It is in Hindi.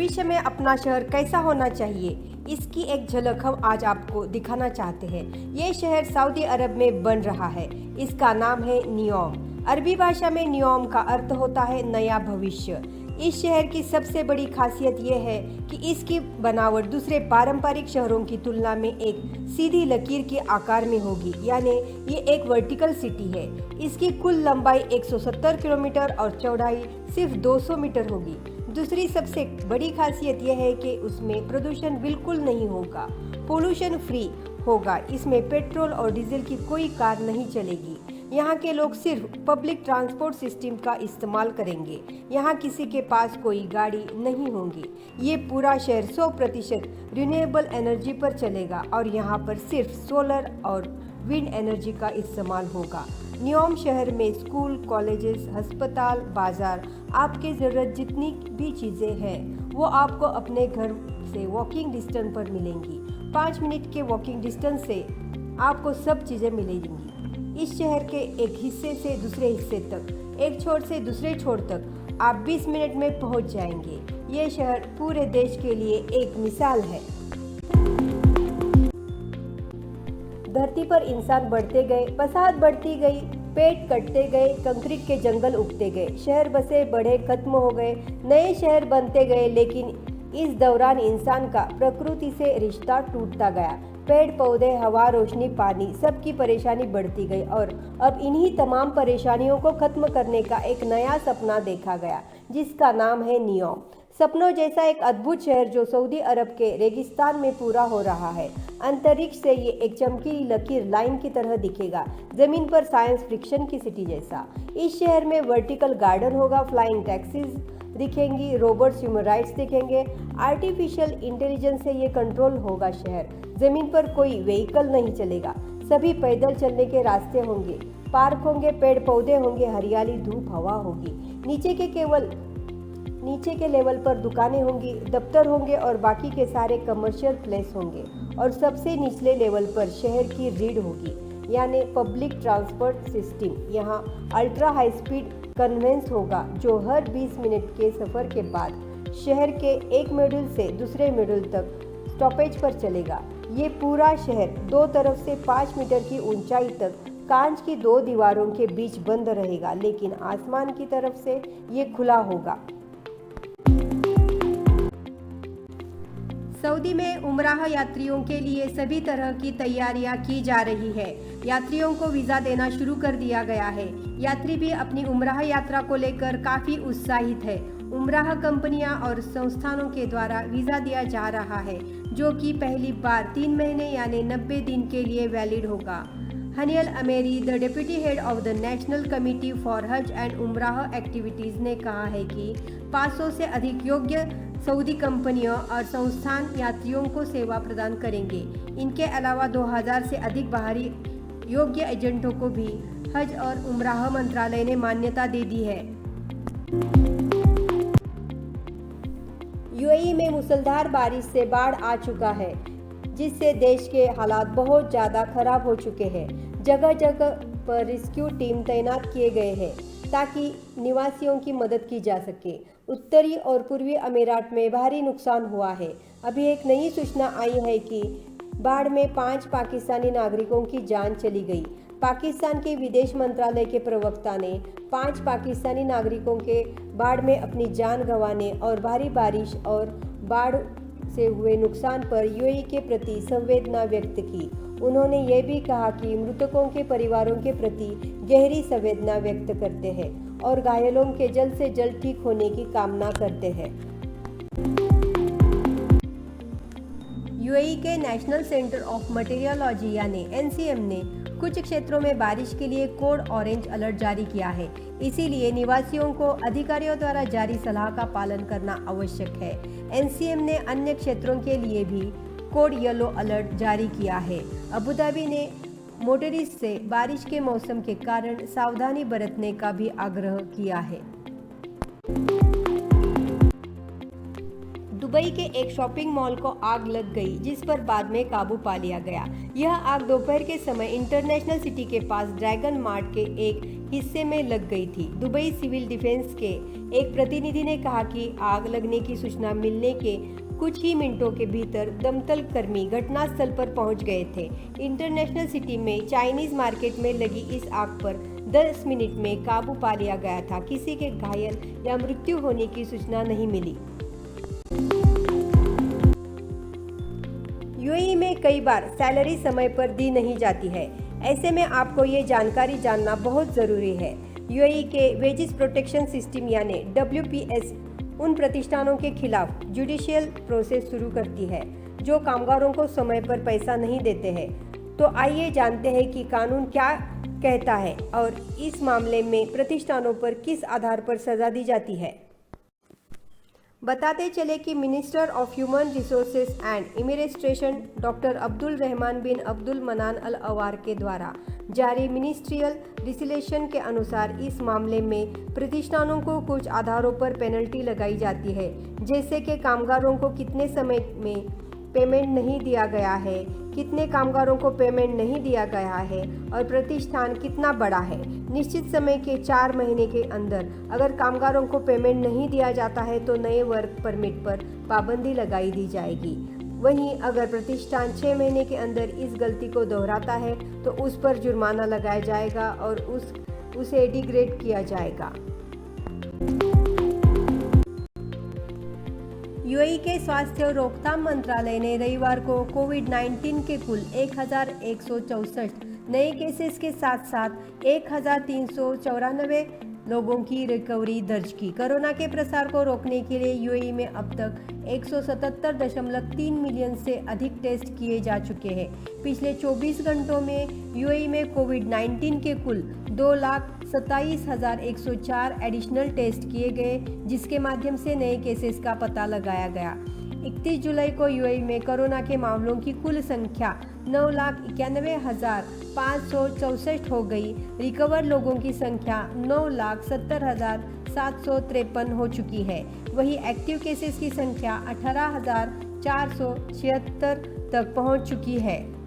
भविष्य में अपना शहर कैसा होना चाहिए, इसकी एक झलक हम आज आपको दिखाना चाहते हैं। ये शहर सऊदी अरब में बन रहा है। इसका नाम है नियोम। अरबी भाषा में नियोम का अर्थ होता है नया भविष्य। इस शहर की सबसे बड़ी खासियत यह है कि इसकी बनावट दूसरे पारंपरिक शहरों की तुलना में एक सीधी लकीर के आकार में होगी, यानी ये एक वर्टिकल सिटी है। इसकी कुल लंबाई 170 किलोमीटर और चौड़ाई सिर्फ 200 मीटर होगी। दूसरी सबसे बड़ी खासियत यह है कि उसमें प्रदूषण बिल्कुल नहीं होगा, पोल्यूशन फ्री होगा। इसमें पेट्रोल और डीजल की कोई कार नहीं चलेगी। यहाँ के लोग सिर्फ पब्लिक ट्रांसपोर्ट सिस्टम का इस्तेमाल करेंगे। यहाँ किसी के पास कोई गाड़ी नहीं होगी। ये पूरा शहर 100% रिन्यूएबल एनर्जी पर चलेगा और यहाँ पर सिर्फ सोलर और विंड एनर्जी का इस्तेमाल होगा। नियोम शहर में स्कूल, कॉलेजेस, अस्पताल, बाजार, आपके ज़रूरत जितनी भी चीज़ें हैं वो आपको अपने घर से वॉकिंग डिस्टेंस पर मिलेंगी। 5 मिनट के वॉकिंग डिस्टेंस से आपको सब चीज़ें मिलेंगी। इस शहर के एक हिस्से से दूसरे हिस्से तक, एक छोर से दूसरे छोर तक आप 20 मिनट में पहुंच जाएंगे। ये शहर पूरे देश के लिए एक मिसाल है। धरती पर इंसान बढ़ते गए, बसाहत बढ़ती गई, पेड़ कटते गए, कंक्रीट के जंगल उगते गए, शहर बसे बढ़े खत्म हो गए, नए शहर बनते गए। लेकिन इस दौरान इंसान का प्रकृति से रिश्ता टूटता गया। पेड़ पौधे, हवा, रोशनी, पानी, सबकी परेशानी बढ़ती गई और अब इन्हीं तमाम परेशानियों को खत्म करने का एक नया सपना देखा गया, जिसका नाम है नियोम। सपनों जैसा एक अद्भुत शहर जो सऊदी अरब के रेगिस्तान में पूरा हो रहा है। अंतरिक्ष से ये एक चमकीली लकीर लाइन की तरह दिखेगा, जमीन पर साइंस फिक्शन की सिटी जैसा। इस शहर में वर्टिकल गार्डन होगा, फ्लाइंग टैक्सीज दिखेंगी, रोबोट्स ह्यूमन राइट्स दिखेंगे, आर्टिफिशियल इंटेलिजेंस से ये कंट्रोल होगा। शहर जमीन पर कोई व्हीकल नहीं चलेगा, सभी पैदल चलने के रास्ते होंगे, पार्क होंगे, पेड़ पौधे होंगे, हरियाली, धूप, हवा होगी। नीचे के लेवल पर दुकानें होंगी, दफ्तर होंगे और बाकी के सारे कमर्शियल प्लेस होंगे। और सबसे निचले लेवल पर शहर की रीढ़ होगी, यानी पब्लिक ट्रांसपोर्ट सिस्टम। यहाँ अल्ट्रा हाई स्पीड कन्वेंस होगा जो हर 20 मिनट के सफ़र के बाद शहर के एक मॉड्यूल से दूसरे मॉड्यूल तक स्टॉपेज पर चलेगा। ये पूरा शहर दो तरफ से 5 मीटर की ऊंचाई तक कांच की 2 दीवारों के बीच बंद रहेगा, लेकिन आसमान की तरफ से ये खुला होगा। सऊदी में उमराह यात्रियों के लिए सभी तरह की तैयारियां की जा रही है। यात्रियों को वीज़ा देना शुरू कर दिया गया है। यात्री भी अपनी उमराह यात्रा को लेकर काफ़ी उत्साहित है। उमराह कंपनियां और संस्थानों के द्वारा वीज़ा दिया जा रहा है, जो कि पहली बार 3 महीने यानी 90 दिन के लिए वैलिड होगा। हनियल अमेरी, the deputy head of the national committee for हज एंड उमराह एक्टिविटीज़ ने कहा है कि 500 से अधिक योग्य सऊदी कंपनियों और संस्थान यात्रियों को सेवा प्रदान करेंगे। इनके अलावा 2000 से अधिक बाहरी योग्य एजेंटों को भी हज और उमराह मंत्रालय ने मान्यता दे दी है। यूएई में मूसलाधार बारिश से बाढ़ आ चुका है, जिससे देश के हालात बहुत ज़्यादा खराब हो चुके हैं। जगह जगह पर रेस्क्यू टीम तैनात किए गए हैं ताकि निवासियों की मदद की जा सके। उत्तरी और पूर्वी अमीरात में भारी नुकसान हुआ है। अभी एक नई सूचना आई है कि बाढ़ में 5 पाकिस्तानी नागरिकों की जान चली गई। पाकिस्तान के विदेश मंत्रालय के प्रवक्ता ने 5 पाकिस्तानी नागरिकों के बाढ़ में अपनी जान गंवाने और भारी बारिश और बाढ़ से हुए नुकसान पर यूएई के प्रति संवेदना व्यक्त की। उन्होंने ये भी कहा कि मृतकों के परिवारों के प्रति गहरी संवेदना व्यक्त करते हैं और घायलों के जल्द से जल्द ठीक होने की कामना करते हैं। यूएई के नेशनल सेंटर ऑफ मेटीरियोलॉजी यानी एनसीएम ने कुछ क्षेत्रों में बारिश के लिए कोड ऑरेंज अलर्ट जारी किया है। इसीलिए निवासियों को अधिकारियों द्वारा जारी सलाह का पालन करना आवश्यक है। एनसीएम ने अन्य क्षेत्रों के लिए भी कोड येलो अलर्ट जारी किया है। अबू धाबी ने मोटरिस्ट से बारिश के मौसम के कारण सावधानी बरतने का भी आग्रह किया है। दुबई के एक शॉपिंग मॉल को आग लग गई, जिस पर बाद में काबू पा लिया गया। यह आग दोपहर के समय इंटरनेशनल सिटी के पास ड्रैगन मार्ट के एक हिस्से में लग गई थी। दुबई सिविल डिफेंस के एक प्रतिनिधि ने कहा कि आग लगने की सूचना मिलने के कुछ ही मिनटों के भीतर दमकल कर्मी घटनास्थल पर पहुंच गए थे। इंटरनेशनल सिटी में चाइनीज मार्केट में लगी इस आग पर 10 मिनट में काबू पा लिया गया था। किसी के घायल या मृत्यु होने की सूचना नहीं मिली। यूएई में कई बार सैलरी समय पर दी नहीं जाती है। ऐसे में आपको ये जानकारी जानना बहुत ज़रूरी है। यूएई के वेजेस प्रोटेक्शन सिस्टम यानी WPS उन प्रतिष्ठानों के खिलाफ जुडिशियल प्रोसेस शुरू करती है जो कामगारों को समय पर पैसा नहीं देते हैं। तो आइए जानते हैं कि कानून क्या कहता है और इस मामले में प्रतिष्ठानों पर किस आधार पर सजा दी जाती है। बताते चले कि minister of human resources and administration doctor Abdul Rahman bin Abdul Manan Al अवार के द्वारा जारी मिनिस्ट्रियल डिक्लेरेशन के अनुसार इस मामले में प्रतिष्ठानों को कुछ आधारों पर पेनल्टी लगाई जाती है, जैसे कि कामगारों को कितने समय में पेमेंट नहीं दिया गया है, कितने कामगारों को पेमेंट नहीं दिया गया है और प्रतिष्ठान कितना बड़ा है। निश्चित समय के 4 महीने के अंदर अगर कामगारों को पेमेंट नहीं दिया जाता है तो नए वर्क परमिट पर पाबंदी लगाई दी जाएगी। वहीं अगर प्रतिष्ठान 6 महीने के अंदर इस गलती को दोहराता है तो उस पर जुर्माना लगाया जाएगा और उसे डिग्रेड किया जाएगा। यूएई के स्वास्थ्य रोकथाम मंत्रालय ने रविवार को कोविड-19 के कुल 1164 नए केसेस के साथ साथ 1394 लोगों की रिकवरी दर्ज की। कोरोना के प्रसार को रोकने के लिए यूएई में अब तक 177.3 मिलियन से अधिक टेस्ट किए जा चुके हैं। पिछले 24 घंटों में यूएई में कोविड-19 के कुल 2,27,104 एडिशनल टेस्ट किए गए, जिसके माध्यम से नए केसेस का पता लगाया गया। 31 जुलाई को यूएई में कोरोना के मामलों की कुल संख्या 9,91,564 हो गई। रिकवर लोगों की संख्या 9,70,753 हो चुकी है। वहीं एक्टिव केसेस की संख्या 18,476 तक पहुंच चुकी है।